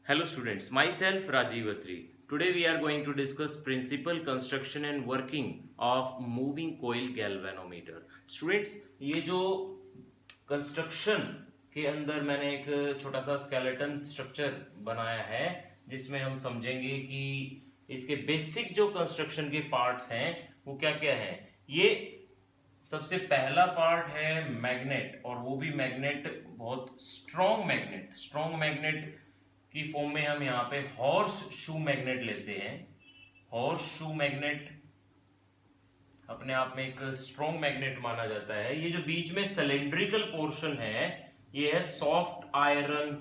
Hello students, myself Rajiv Atri. Today we are going to discuss principal construction and working of moving coil galvanometer. Students, ये जो construction के अंदर मैंने एक छोटा सा स्केलेटन स्ट्रक्चर बनाया है जिसमें हम समझेंगे कि इसके बेसिक जो कंस्ट्रक्शन के पार्ट्स हैं वो क्या क्या हैं। ये सबसे पहला पार्ट है मैग्नेट, और वो भी मैग्नेट बहुत स्ट्रॉन्ग मैग्नेट की फॉर्म में हम यहाँ पे हॉर्स शू मैग्नेट लेते हैं। हॉर्स शू मैग्नेट अपने आप में एक स्ट्रॉन्ग मैग्नेट माना जाता है। ये जो बीच में सिलेंड्रिकल पोर्शन है ये है सॉफ्ट आयरन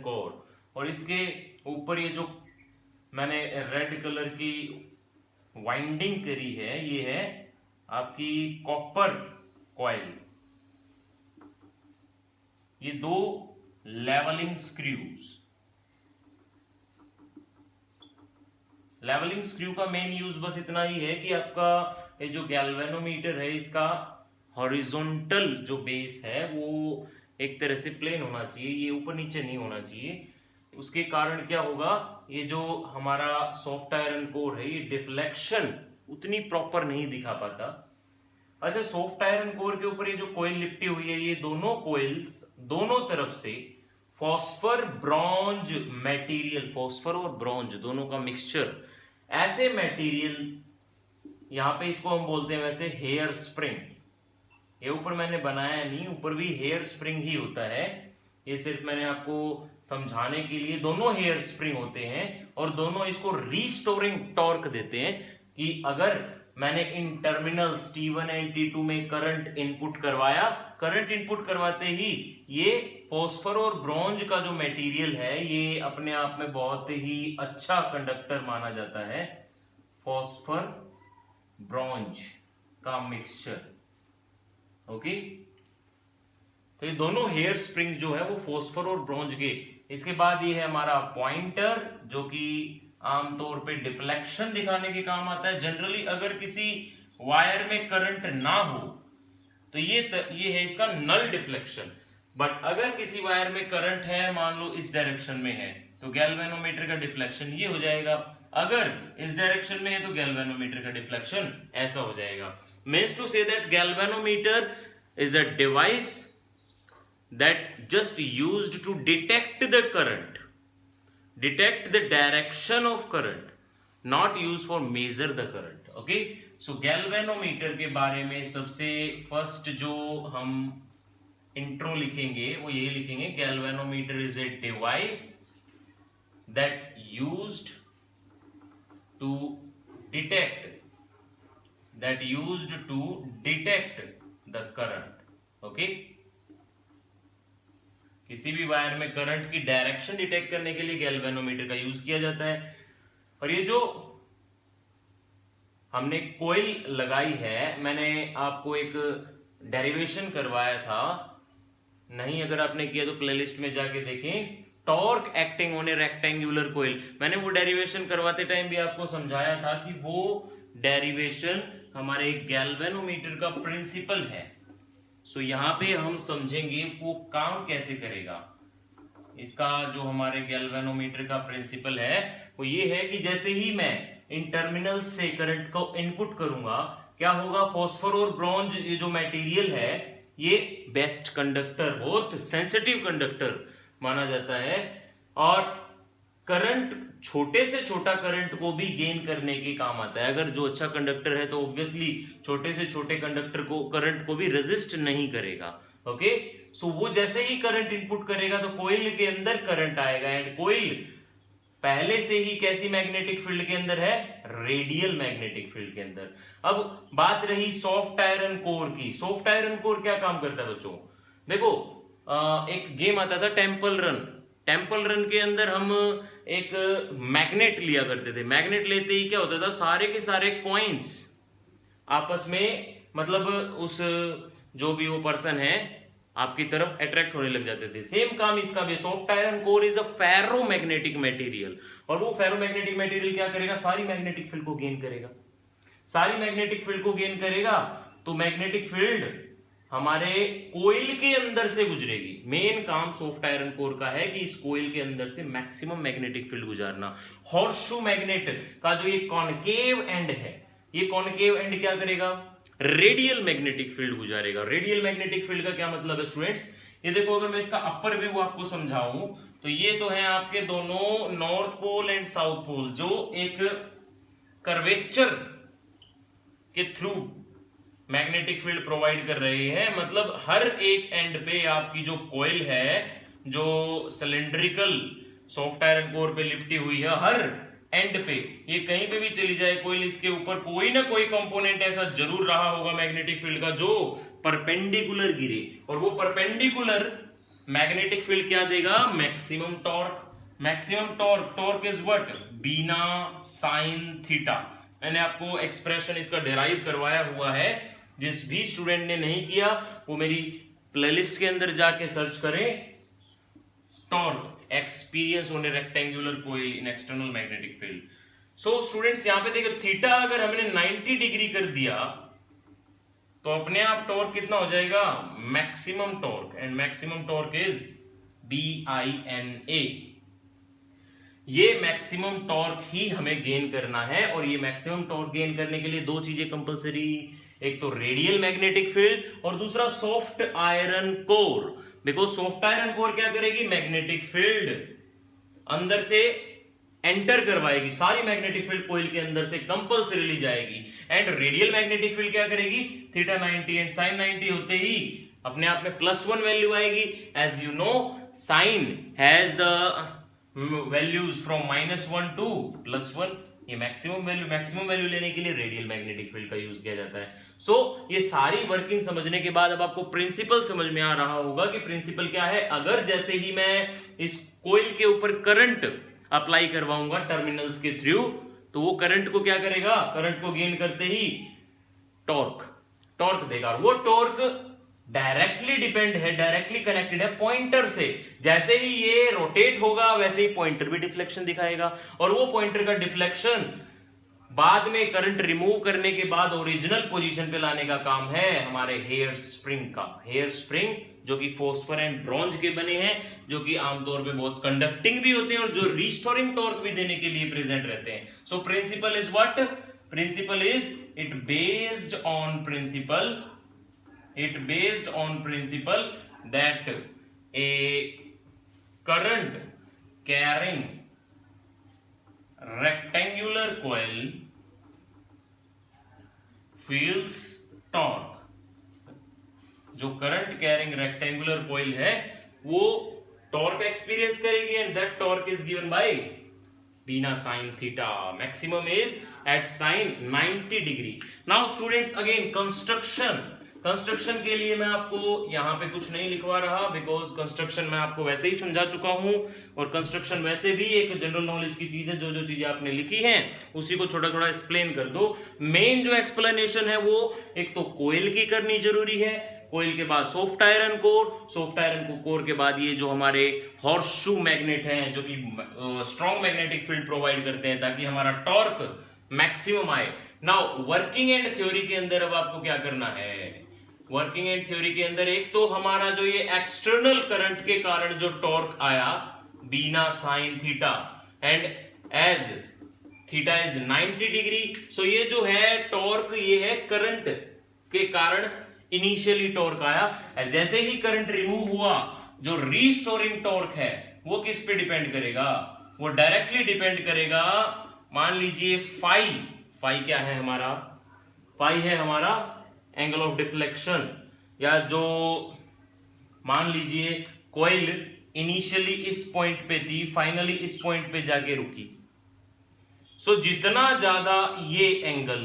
कोर, और इसके ऊपर ये जो मैंने रेड कलर की वाइंडिंग करी है ये है आपकी कॉपर कॉइल। ये दो लेवलिंग स्क्रू का मेन यूज बस इतना ही है कि आपका ये जो गैल्वेनोमीटर है इसका हॉरिजॉन्टल जो बेस है वो एक तरह से प्लेन होना चाहिए, ये ऊपर नीचे नहीं होना चाहिए। उसके कारण क्या होगा, ये जो हमारा सॉफ्ट आयरन कोर है ये डिफ्लेक्शन उतनी प्रॉपर नहीं दिखा पाता। अच्छा, सॉफ्ट आयरन कोर के ऊपर ये जो कोयल लिपटी हुई है ये दोनों कोयल्स दोनों तरफ से फॉस्फर और ब्रॉन्ज दोनों का मिक्सचर, ऐसे मटेरियल यहां पे इसको हम बोलते हैं वैसे हेयर स्प्रिंग। ये ऊपर मैंने बनाया नहीं, ऊपर भी हेयर स्प्रिंग ही होता है। ये सिर्फ मैंने आपको समझाने के लिए, दोनों हेयर स्प्रिंग होते हैं और दोनों इसको रीस्टोरिंग टॉर्क देते हैं कि अगर मैंने इन टर्मिनल्स T1 एंड T2 में करंट इनपुट करवाया, करंट इनपुट करवाते ही ये फॉस्फर और ब्रॉन्ज का जो मटेरियल है ये अपने आप में बहुत ही अच्छा कंडक्टर माना जाता है। फॉस्फर ब्रॉन्ज का मिक्सचर, ओके। तो ये दोनों हेयर स्प्रिंग जो है वो फॉस्फर और ब्रॉन्ज के। इसके बाद ये है हमारा पॉइंटर जो कि आमतौर पे डिफ्लेक्शन दिखाने के काम आता है। जनरली अगर किसी वायर में करंट ना हो तो ये है इसका नल डिफ्लेक्शन। बट अगर किसी वायर में करंट है, मान लो इस डायरेक्शन में है, तो गैल्वेनोमीटर का डिफ्लेक्शन ये हो जाएगा। अगर इस डायरेक्शन में है तो गैल्वेनोमीटर का डिफ्लेक्शन ऐसा हो जाएगा। Means to say that galvanometer is a device that just used to detect the direction of current, not used for measure the current. Okay, so galvanometer के बारे में सबसे फर्स्ट जो हम इंट्रो लिखेंगे वो यही लिखेंगे, galvanometer is a device that used to detect the current. Okay, किसी भी वायर में करंट की डायरेक्शन डिटेक्ट करने के लिए गैल्वेनोमीटर का यूज किया जाता है। और ये जो हमने कोयल लगाई है, मैंने आपको एक डेरिवेशन करवाया था, नहीं अगर आपने किया तो प्लेलिस्ट में जाके देखें, torque acting on a rectangular coil. मैंने वो डेरिवेशन करवाते टाइम भी आपको समझाया था कि वो डेरिवेशन हमारे गैल्वेनोमीटर का प्रिंसिपल है। सो यहां पे हम समझेंगे वो काम कैसे करेगा। इसका जो हमारे गैल्वेनोमीटर का प्रिंसिपल है वो ये है कि जैसे ही मैं इन टर्मिनल से करंट को इनपुट करूंगा क्या होगा, फॉस्फर और ब्रॉन्ज ये जो मटेरियल है ये बेस्ट कंडक्टर, बहुत सेंसिटिव कंडक्टर माना जाता है, और करंट छोटे से छोटा करंट को भी गेन करने के काम आता है। अगर जो अच्छा कंडक्टर है तो ऑब्वियसली छोटे से छोटे कंडक्टर को, करंट को भी रेजिस्ट नहीं करेगा। ओके, सो वो जैसे ही करंट इनपुट करेगा तो कोयल के अंदर करंट आएगा, एंड कोयल पहले से ही कैसी मैग्नेटिक फील्ड के अंदर है, रेडियल मैग्नेटिक फील्ड के अंदर। अब बात रही सॉफ्ट आयरन कोर की। सॉफ्ट आयरन कोर क्या काम करता है बच्चों, देखो एक गेम आता था टेम्पल रन के अंदर हम एक मैग्नेट लिया करते थे। मैग्नेट लेते ही क्या होता था, सारे के सारे कॉइन्स आपस में, मतलब उस जो भी वो पर्सन है आपकी तरफ अट्रैक्ट होने लग जाते थे। सेम काम इसका भी। Soft iron core is a ferromagnetic material, और वो फेरोमैग्नेटिक मटेरियल क्या करेगा, सारी मैग्नेटिक फील्ड को गेन करेगा। तो मैग्नेटिक फील्ड हमारे कोयल के अंदर से गुजरेगी। मेन काम सॉफ्ट आयरन कोर का है कि इस कोयल के अंदर से मैक्सिमम मैग्नेटिक फील्ड गुजारना। हॉर्सशू मैग्नेट का जो ये कॉनकेव एंड है, ये कॉनकेव एंड क्या करेगा, रेडियल मैग्नेटिक फील्ड गुजारेगा। रेडियल मैग्नेटिक फील्ड का क्या मतलब है स्टूडेंट्स, ये देखो अगर मैं इसका अपर व्यू आपको समझाऊं तो ये तो है आपके दोनों north pole and south pole जो एक कर्वेचर के थ्रू मैग्नेटिक फील्ड प्रोवाइड कर रहे हैं। मतलब हर एक एंड पे आपकी जो कॉइल है, जो सिलेंड्रिकल सॉफ्ट आयरन कोर पे लिपटी हुई है, हर एंड पे ये कहीं पे भी चली जाए कॉइल, इसके ऊपर कोई ना कोई कंपोनेंट ऐसा जरूर रहा होगा मैग्नेटिक फील्ड का जो परपेंडिकुलर गिरे, और वो परपेंडिकुलर मैग्नेटिक फील्ड क्या देगा, maximum torque. Maximum torque, torque is what, b i n a sine theta. मैंने आपको एक्सप्रेशन इसका डिराइव करवाया हुआ है, जिस भी स्टूडेंट ने नहीं किया वो मेरी प्लेलिस्ट के अंदर जाके सर्च करें, torque experience on a rectangular coil in external magnetic field. So students यहां पे देखो थीटा अगर हमने 90 डिग्री कर दिया तो अपने आप टॉर्क कितना हो जाएगा, maximum torque, and maximum torque is BINA। ये मैक्सिमम टॉर्क ही हमें गेन करना है, और ये मैक्सिमम टॉर्क गेन करने के लिए दो चीजें कंपलसरी, एक तो रेडियल मैग्नेटिक फील्ड और दूसरा soft iron core. Because soft iron core क्या करेगी, मैग्नेटिक फील्ड अंदर से एंटर करवाएगी, सारी मैग्नेटिक फील्ड कोइल के अंदर से कंपल्सरीली जाएगी। एंड रेडियल मैग्नेटिक फील्ड क्या करेगी, थीटा 90 एंड साइन 90 होते ही अपने आप में +1 वैल्यू आएगी। As you know sine has the values from -1 to +1। ये मैक्सिमम वैल्यू लेने के लिए रेडियल मैग्नेटिक फील्ड का यूज किया जाता है। सो ये सारी वर्किंग समझने के बाद अब आपको प्रिंसिपल समझ में आ रहा होगा कि प्रिंसिपल क्या है। अगर जैसे ही मैं इस कोइल के ऊपर करंट अप्लाई करवाऊंगा टर्मिनल्स के थ्रू, तो वो करंट को क्या करेगा, करंट को गेन करते ही टॉर्क देगा। वो टॉर्क डायरेक्टली डिपेंड है, डायरेक्टली कनेक्टेड है पॉइंटर से। जैसे ही ये रोटेट होगा वैसे ही पॉइंटर भी डिफ्लेक्शन दिखाएगा, और वो पॉइंटर का डिफ्लेक्शन बाद में करंट रिमूव करने के बाद ओरिजिनल पोजीशन पे लाने का काम है हमारे हेयर स्प्रिंग का। हेयर स्प्रिंग जो कि फॉस्फर एंड ब्रॉन्ज के बने हैं, जो कि आमतौर पे बहुत कंडक्टिंग भी होते हैं और जो रिस्टोरिंग टॉर्क भी देने के लिए प्रेजेंट रहते हैं। So principle is what, principle is it based on principle that a current carrying rectangular coil feels torque। जो करंट कैरिंग रेक्टेंगुलर कॉइल है वो टॉर्क एक्सपीरियंस करेगी, and that torque is given by b i n a sine theta. Maximum is at sine 90 degree. Now students again construction के लिए मैं आपको यहां पे कुछ नहीं लिखवा रहा, बिकॉज कंस्ट्रक्शन मैं आपको वैसे ही समझा चुका हूं, और कंस्ट्रक्शन वैसे भी एक जनरल नॉलेज की चीज है। जो चीजें आपने लिखी हैं उसी को छोटा छोटा एक्सप्लेन कर दो। मेन जो एक्सप्लेनेशन है वो एक तो कोइल की करनी जरूरी है, कोइल के बाद सॉफ्ट आयरन कोर के बाद ये जो हमारे हॉर्सशू मैग्नेट हैं जो कि स्ट्रॉन्ग मैग्नेटिक फील्ड प्रोवाइड करते हैं ताकि हमारा टॉर्क मैक्सिमम आए। नाउ वर्किंग एंड थ्योरी के अंदर अब आपको क्या करना है, वर्किंग एंड थ्योरी के अंदर एक तो हमारा जो ये एक्सटर्नल करंट के कारण जो टॉर्क आया BNA sine theta, and as theta is 90 degree, so ये जो है टॉर्क ये है करंट के कारण इनिशियली टॉर्क आया। जैसे ही करंट रिमूव हुआ जो रीस्टोरिंग टॉर्क है वो किस पे डिपेंड करेगा, वो डायरेक्टली डिपेंड करेगा, मान लीजिए फाई क्या है हमारा, फाई है हमारा एंगल ऑफ डिफ्लेक्शन, या जो मान लीजिए कॉइल इनिशियली इस पॉइंट पे थी, फाइनली इस पॉइंट पे जाके रुकी। सो जितना ज्यादा ये एंगल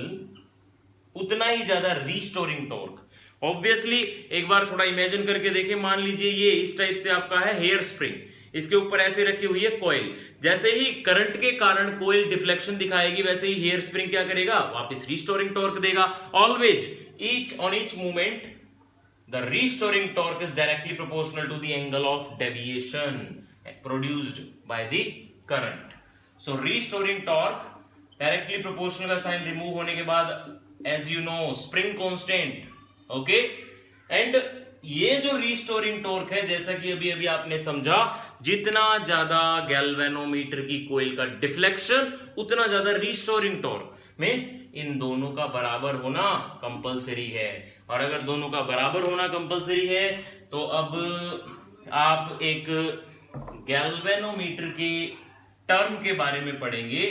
उतना ही ज्यादा रीस्टोरिंग टॉर्क। ऑब्वियसली एक बार थोड़ा इमेजिन करके देखें, मान लीजिए ये इस टाइप से आपका है हेयर स्प्रिंग, इसके ऊपर ऐसे रखी हुई है कॉइल। जैसे ही करंट के कारण कॉइल डिफ्लेक्शन दिखाएगी वैसे ही हेयर स्प्रिंग क्या करेगा, वापस रीस्टोरिंग टॉर्क देगा। Always on each moment the restoring torque is directly proportional to the angle of deviation produced by the current. So restoring torque directly proportional का sign remove होने के बाद as you know spring constant, okay, and ये जो restoring torque है, जैसा कि अभी अभी आपने समझा, जितना ज्यादा गैल्वेनोमीटर की कोइल का डिफ्लेक्शन उतना ज्यादा रिस्टोरिंग टॉर्क। मींस इन दोनों का बराबर होना कंपलसरी है, और अगर दोनों का बराबर होना कंपलसरी है तो अब आप एक गैल्वेनोमीटर के टर्म के बारे में पढ़ेंगे,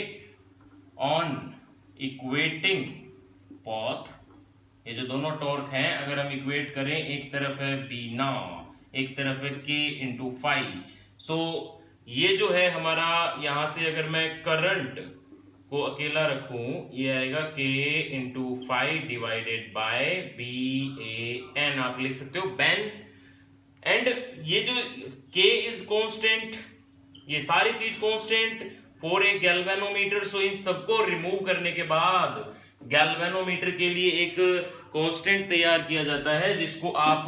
ऑन इक्वेटिंग पाथ। ये जो दोनों टॉर्क हैं अगर हम इक्वेट करें, एक तरफ है बीना, एक तरफ है k इंटू फाइव। सो ये जो है हमारा, यहां से अगर मैं करंट को अकेला रखूं, ये आएगा k into five divided by BAN, आप लिख सकते हो बैन। एंड ये जो k इज कांस्टेंट, ये सारी चीज कांस्टेंट फॉर ए गैल्वेनोमीटर। सो इन सबको रिमूव करने के बाद गैल्वेनोमीटर के लिए एक कांस्टेंट तैयार किया जाता है, जिसको आप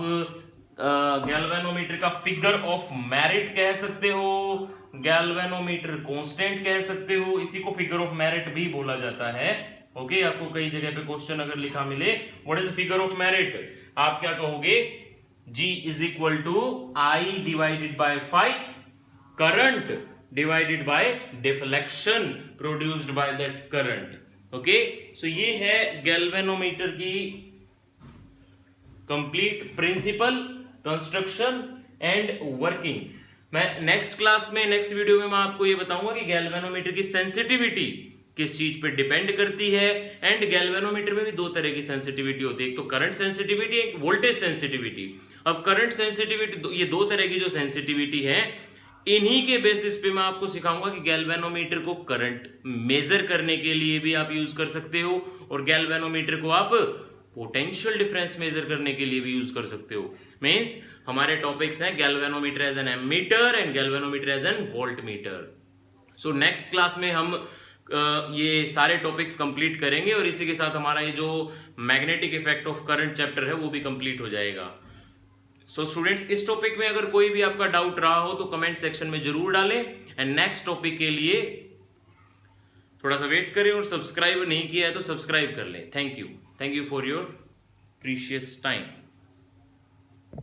गैल्वेनोमीटर का फिगर ऑफ मेरिट कह सकते हो, गैल्वेनोमीटर कांस्टेंट कह सकते हो, इसी को फिगर ऑफ मेरिट भी बोला जाता है। ओके, आपको कई जगह पे क्वेश्चन अगर लिखा मिले what is figure of merit, आप क्या कहोगे, G is equal to I divided by 5 current divided by deflection produced by that current. Okay, so ये है गैल्वेनोमीटर की complete principle, construction and working. मैं नेक्स्ट क्लास में, नेक्स्ट वीडियो में मैं आपको ये बताऊंगा कि गैल्वेनोमीटर की सेंसिटिविटी किस चीज पे डिपेंड करती है। एंड गैल्वेनोमीटर में भी दो तरह की सेंसिटिविटी होती है, एक तो करंट सेंसिटिविटी, एक वोल्टेज सेंसिटिविटी। अब करंट सेंसिटिविटी, ये दो तरह की जो सेंसिटिविटी है, इन्हीं के बेसिस पे मैं आपको सिखाऊंगा कि गैल्वेनोमीटर को करंट मेजर करने के लिए भी आप यूज कर सकते हो, और गैल्वेनोमीटर को आप पोटेंशियल डिफरेंस मेजर करने के लिए भी यूज कर सकते हो। मींस हमारे टॉपिक्स हैं galvanometer as an ammeter and galvanometer as an voltmeter. So next class में हम ये सारे टॉपिक्स कंप्लीट करेंगे, और इसी के साथ हमारा ये जो magnetic effect of current chapter है वो भी कंप्लीट हो जाएगा। सो स्टूडेंट्स, इस टॉपिक में अगर कोई भी आपका डाउट रहा हो तो कमेंट सेक्शन में जरूर डालें, एंड नेक्स्ट टॉपिक के लिए थोड़ा सा वेट करें, और सब्सक्राइब नहीं किया है तो सब्सक्राइब कर लें। Thank you for your precious time.